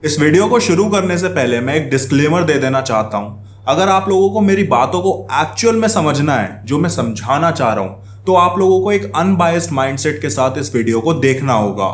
इस वीडियो को शुरू करने से पहले मैं एक डिस्क्लेमर दे देना चाहता हूं। अगर आप लोगों को मेरी बातों को एक्चुअल में समझना है, जो मैं समझाना चाह रहा हूं, तो आप लोगों को एक अनबायस्ड माइंडसेट के साथ इस वीडियो को देखना होगा।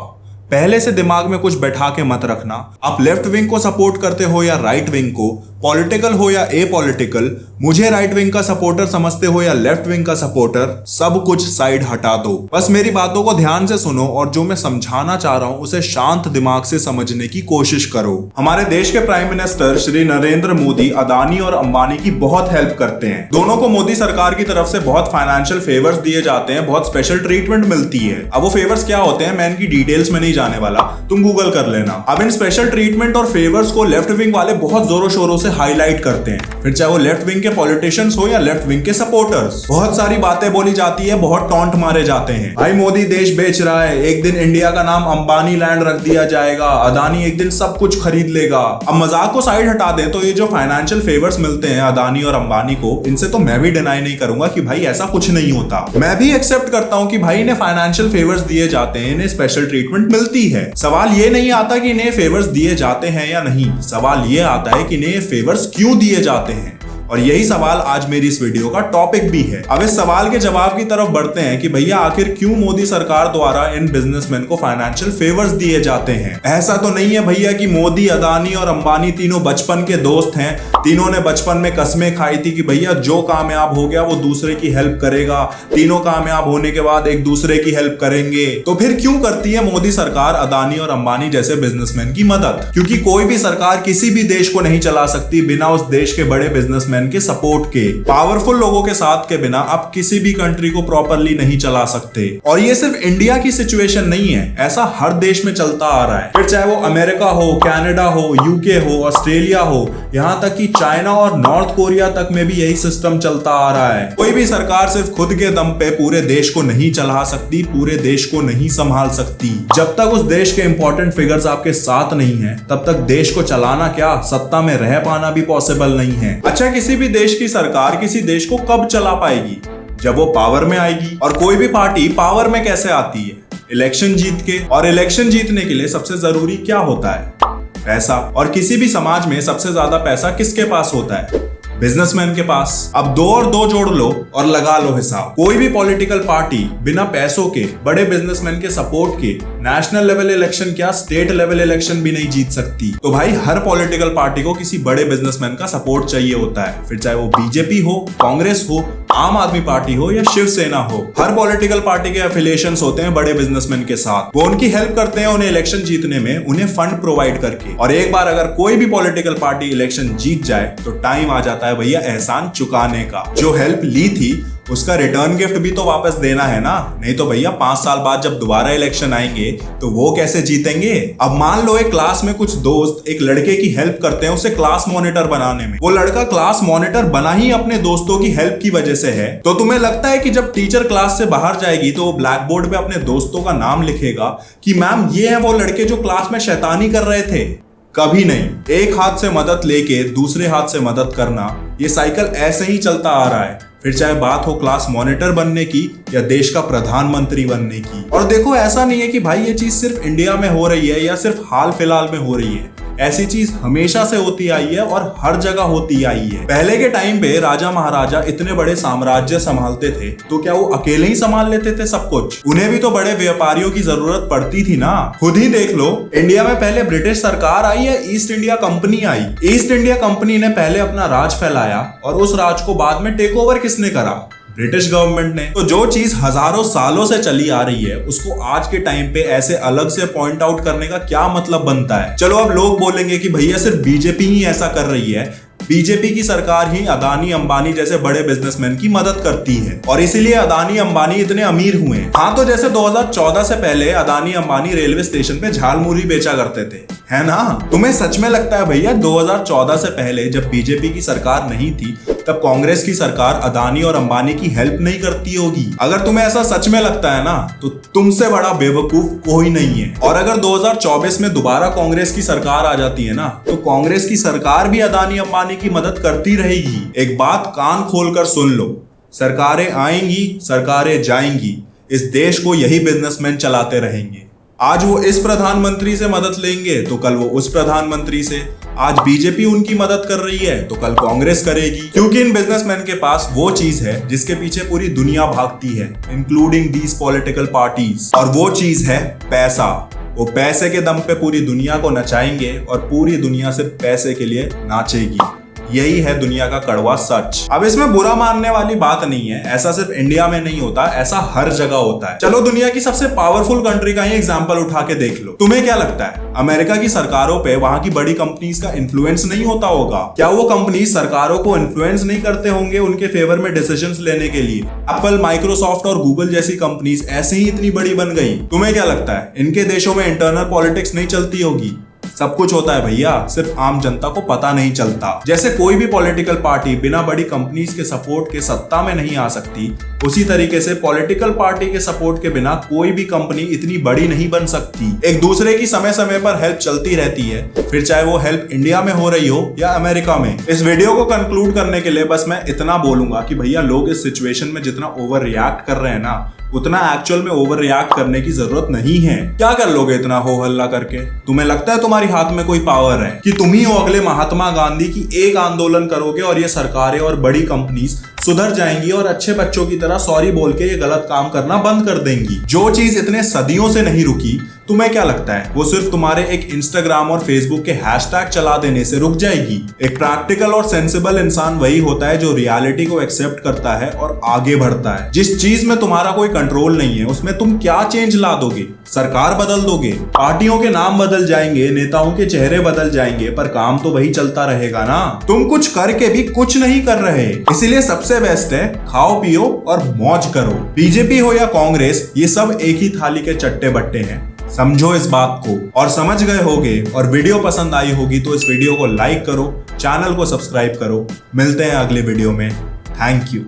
पहले से दिमाग में कुछ बैठा के मत रखना। आप लेफ्ट विंग को सपोर्ट करते हो या राइट विंग को, पॉलिटिकल हो या ए पॉलिटिकल, मुझे राइट विंग का सपोर्टर समझते हो या लेफ्ट विंग का सपोर्टर, सब कुछ साइड हटा दो। बस मेरी बातों को ध्यान से सुनो और जो मैं समझाना चाह रहा हूं उसे शांत दिमाग से समझने की कोशिश करो। हमारे देश के प्राइम मिनिस्टर श्री नरेंद्र मोदी अदानी और अंबानी की बहुत हेल्प करते हैं। दोनों को मोदी सरकार की तरफ से बहुत फाइनेंशियल फेवर्स दिए जाते हैं, बहुत स्पेशल ट्रीटमेंट मिलती है। अब वो फेवर्स क्या होते हैं मैं इनकी डिटेल्स में नहीं जाने वाला, तुम गूगल कर लेना। अब इन स्पेशल ट्रीटमेंट और फेवर्स को लेफ्ट विंग वाले बहुत जोरों शोरों से हाईलाइट करते हैं, फिर चाहे वो लेफ्ट विंग के पॉलिटिशियंस हो या लेफ्ट विंग के सपोर्टर्स। बहुत सारी बातें बोली जाती है, बहुत टॉन्ट मारे जाते हैं। भाई मोदी देश बेच रहा है, एक दिन इंडिया का नाम अंबानी लैंड रख दिया जाएगा, अदानी एक दिन सब कुछ खरीद लेगा। अब मजाक को साइड हटा दें तो ये जो फाइनेंशियल फेवर्स मिलते हैं अदानी और अंबानी को, इनसे तो मैं भी डिनाई नहीं करूंगा कि भाई ऐसा कुछ नहीं होता। मैं भी एक्सेप्ट करता हूं कि भाई इन्हें फाइनेंशियल फेवर्स दिए जाते हैं, इन्हें स्पेशल ट्रीटमेंट मिलती है। सवाल ये नहीं आता कि इन्हें फेवर्स दिए जाते हैं या नहीं, सवाल ये आता है कि इन्हें फेवर्स क्यों दिए जाते हैं। और यही सवाल आज मेरी इस वीडियो का टॉपिक भी है। अब इस सवाल के जवाब की तरफ बढ़ते हैं कि भैया आखिर क्यों मोदी सरकार द्वारा इन बिजनेसमैन को फाइनेंशियल फेवर्स दिए जाते हैं। ऐसा तो नहीं है भैया कि मोदी, अदानी और अंबानी तीनों बचपन के दोस्त हैं, तीनों ने बचपन में कस्में खाई थी कि भैया जो कामयाब हो गया वो दूसरे की हेल्प करेगा, तीनों कामयाब होने के बाद एक दूसरे की हेल्प करेंगे। तो फिर क्यों करती है मोदी सरकार अदानी और अंबानी जैसे बिजनेसमैन की मदद? क्योंकि कोई भी सरकार किसी भी देश को नहीं चला सकती बिना उस देश के बड़े बिजनेसमैन के सपोर्ट के। पावरफुल लोगों के साथ के बिना आप किसी भी कंट्री को प्रॉपरली नहीं चला सकते। और ये सिर्फ इंडिया की सिचुएशन नहीं है, ऐसा हर देश में चलता आ रहा है। फिर चाहे वो अमेरिका हो, कनाडा हो, यूके हो, ऑस्ट्रेलिया हो, यहाँ तक कि चाइना और नॉर्थ कोरिया तक में भी यही सिस्टम चलता आ रहा है। कोई भी सरकार सिर्फ खुद के दम पे पूरे देश को नहीं चला सकती, पूरे देश को नहीं संभाल सकती। जब तक उस देश के इंपॉर्टेंट फिगर्स आपके साथ नहीं है तब तक देश को चलाना क्या, सत्ता में रह पाना भी पॉसिबल नहीं है। अच्छा, किसी भी देश की सरकार किसी देश को कब चला पाएगी? जब वो पावर में आएगी। और कोई भी पार्टी पावर में कैसे आती है? इलेक्शन जीत के। और इलेक्शन जीतने के लिए सबसे जरूरी क्या होता है? पैसा। और किसी भी समाज में सबसे ज्यादा पैसा किसके पास होता है? बिजनेसमैन के पास। अब दो और दो जोड़ लो और लगा लो हिसाब। कोई भी पॉलिटिकल पार्टी बिना पैसों के, बड़े बिजनेसमैन के सपोर्ट के नेशनल लेवल इलेक्शन क्या, स्टेट लेवल इलेक्शन भी नहीं जीत सकती। तो भाई हर पॉलिटिकल पार्टी को किसी बड़े बिजनेसमैन का सपोर्ट चाहिए होता है, फिर चाहे वो बीजेपी हो, कांग्रेस हो, आम आदमी पार्टी हो या शिवसेना हो। हर पॉलिटिकल पार्टी के एफिलिएशंस होते हैं बड़े बिजनेसमैन के साथ। वो उनकी हेल्प करते हैं उन्हें इलेक्शन जीतने में, उन्हें फंड प्रोवाइड करके। और एक बार अगर कोई भी पॉलिटिकल पार्टी इलेक्शन जीत जाए तो टाइम आ जाता है भैया एहसान चुकाने का। जो हेल्प ली थी उसका रिटर्न गिफ्ट भी तो वापस देना है ना, नहीं तो भैया 5 साल बाद जब दोबारा इलेक्शन आएंगे तो वो कैसे जीतेंगे? अब मान लो एक क्लास में कुछ दोस्त एक लड़के की हेल्प करते हैं उसे क्लास मॉनिटर बनाने में। वो लड़का क्लास मॉनिटर बना ही अपने दोस्तों की हेल्प की वजह से है। तो तुम्हें लगता है कि जब टीचर क्लास से बाहर जाएगी तो वो ब्लैक बोर्ड पे अपने दोस्तों का नाम लिखेगा कि मैम ये है वो लड़के जो क्लास में शैतानी कर रहे थे? कभी नहीं। एक हाथ से मदद लेके दूसरे हाथ से मदद करना, ये साइकिल ऐसे ही चलता आ रहा है। फिर चाहे बात हो क्लास मॉनिटर बनने की या देश का प्रधानमंत्री बनने की। और देखो ऐसा नहीं है कि भाई ये चीज सिर्फ इंडिया में हो रही है या सिर्फ हाल फिलहाल में हो रही है, ऐसी चीज हमेशा से होती आई है और हर जगह होती आई है। पहले के टाइम पे राजा महाराजा इतने बड़े साम्राज्य संभालते थे तो क्या वो अकेले ही संभाल लेते थे सब कुछ? उन्हें भी तो बड़े व्यापारियों की जरूरत पड़ती थी ना। खुद ही देख लो, इंडिया में पहले ब्रिटिश सरकार आई या ईस्ट इंडिया कंपनी आई? ईस्ट इंडिया कंपनी ने पहले अपना राज फैलाया और उस राज को बाद में टेक ओवर किसने करा? ब्रिटिश गवर्नमेंट ने। तो जो चीज हजारों सालों से चली आ रही है उसको आज के टाइम पे ऐसे अलग से पॉइंट आउट करने का क्या मतलब बनता है? चलो अब लोग बोलेंगे कि भैया सिर्फ बीजेपी ही ऐसा कर रही है, बीजेपी की सरकार ही अदानी अंबानी जैसे बड़े बिजनेसमैन की मदद करती है और इसीलिए अदानी अंबानी इतने अमीर हुए हैं। हाँ, तो जैसे 2014 से पहले अदानी अंबानी रेलवे स्टेशन पे झालमुरी बेचा करते थे, है ना? तुम्हें सच में लगता है भैया 2014 से पहले जब बीजेपी की सरकार नहीं थी तब कांग्रेस की सरकार अदानी और अंबानी की हेल्प नहीं करती होगी? अगर तुम्हें ऐसा सच में लगता है ना तो तुमसे बड़ा बेवकूफ कोई नहीं है। और अगर 2024 में दोबारा कांग्रेस की सरकार आ जाती है ना तो कांग्रेस की सरकार भी अदानी अंबानी की मदद करती रहेगी। एक बात कान खोलकर सुन लो, सरकारें आएंगी, सरकारें जाएंगी, इस देश को यही बिजनेसमैन चलाते रहेंगे। आज वो इस प्रधानमंत्री से मदद लेंगे तो कल वो उस प्रधानमंत्री से। आज बीजेपी उनकी मदद कर रही है तो कल कांग्रेस करेगी, क्योंकि इन बिजनेसमैन के पास वो चीज है जिसके पीछे पूरी दुनिया भागती है, इंक्लूडिंग दीज पॉलिटिकल पार्टीज, और वो चीज है पैसा। वो पैसे के दम पे पूरी दुनिया को नचाएंगे और पूरी दुनिया सिर्फ पैसे के लिए नाचेगी। यही है दुनिया का कड़वा सच। अब इसमें बुरा मानने वाली बात नहीं है, ऐसा सिर्फ इंडिया में नहीं होता, ऐसा हर जगह होता है। चलो दुनिया की सबसे पावरफुल कंट्री का ही एग्जांपल उठा के देख लो। तुम्हें क्या लगता है अमेरिका की सरकारों पे वहां की बड़ी कंपनीज का इन्फ्लुएंस नहीं होता होगा? क्या वो कंपनी सरकारों को इन्फ्लुएंस नहीं करते होंगे उनके फेवर में डिसीजंस लेने के लिए? एप्पल, माइक्रोसॉफ्ट और गूगल जैसी कंपनीज ऐसे ही इतनी बड़ी बन गई। तुम्हें क्या लगता है इनके देशों में इंटरनल पॉलिटिक्स नहीं चलती होगी? सब कुछ होता है भैया, सिर्फ आम जनता को पता नहीं चलता। जैसे कोई भी पॉलिटिकल पार्टी बिना बड़ी कंपनीज के सपोर्ट के सत्ता में नहीं आ सकती, उसी तरीके से पॉलिटिकल पार्टी के सपोर्ट के बिना कोई भी कंपनी इतनी बड़ी नहीं बन सकती। एक दूसरे की समय समय पर हेल्प चलती रहती है, फिर चाहे वो हेल्प इंडिया में हो रही हो या अमेरिका में। इस वीडियो को कंक्लूड करने के लिए बस मैं इतना बोलूंगा कि भैया लोग इस सिचुएशन में जितना ओवर रिएक्ट कर रहे हैं ना, उतना एक्चुअल में ओवर रिएक्ट करने की जरूरत नहीं है। क्या कर लोगे इतना हो हल्ला करके? तुम्हें लगता है तुम्हारी हाथ में कोई पावर है कि तुम ही हो अगले महात्मा गांधी की एक आंदोलन करोगे और ये सरकारें और बड़ी कंपनीज सुधर जाएंगी और अच्छे बच्चों की तरह सॉरी बोल के ये गलत काम करना बंद कर देंगी? जो चीज इतने सदियों से नहीं रुकी, तुम्हें क्या लगता है वो सिर्फ तुम्हारे एक इंस्टाग्राम और फेसबुक के हैशटैग चला देने से रुक जाएगी? एक प्रैक्टिकल और सेंसिबल इंसान वही होता है जो रियलिटी को एक्सेप्ट करता है और आगे बढ़ता है। जिस चीज में तुम्हारा कोई कंट्रोल नहीं है उसमें तुम क्या चेंज ला दोगे? सरकार बदल दोगे, पार्टियों के नाम बदल जाएंगे, नेताओं के चेहरे बदल जाएंगे, पर काम तो वही चलता रहेगा ना। तुम कुछ करके भी कुछ नहीं कर रहे, इसीलिए सबसे बेस्ट है खाओ पियो और मौज करो। बीजेपी हो या कांग्रेस, ये सब एक ही थाली के चट्टे बट्टे हैं। समझो इस बात को, और समझ गए होगे और वीडियो पसंद आई होगी तो इस वीडियो को लाइक करो, चैनल को सब्सक्राइब करो। मिलते हैं अगले वीडियो में। Thank you.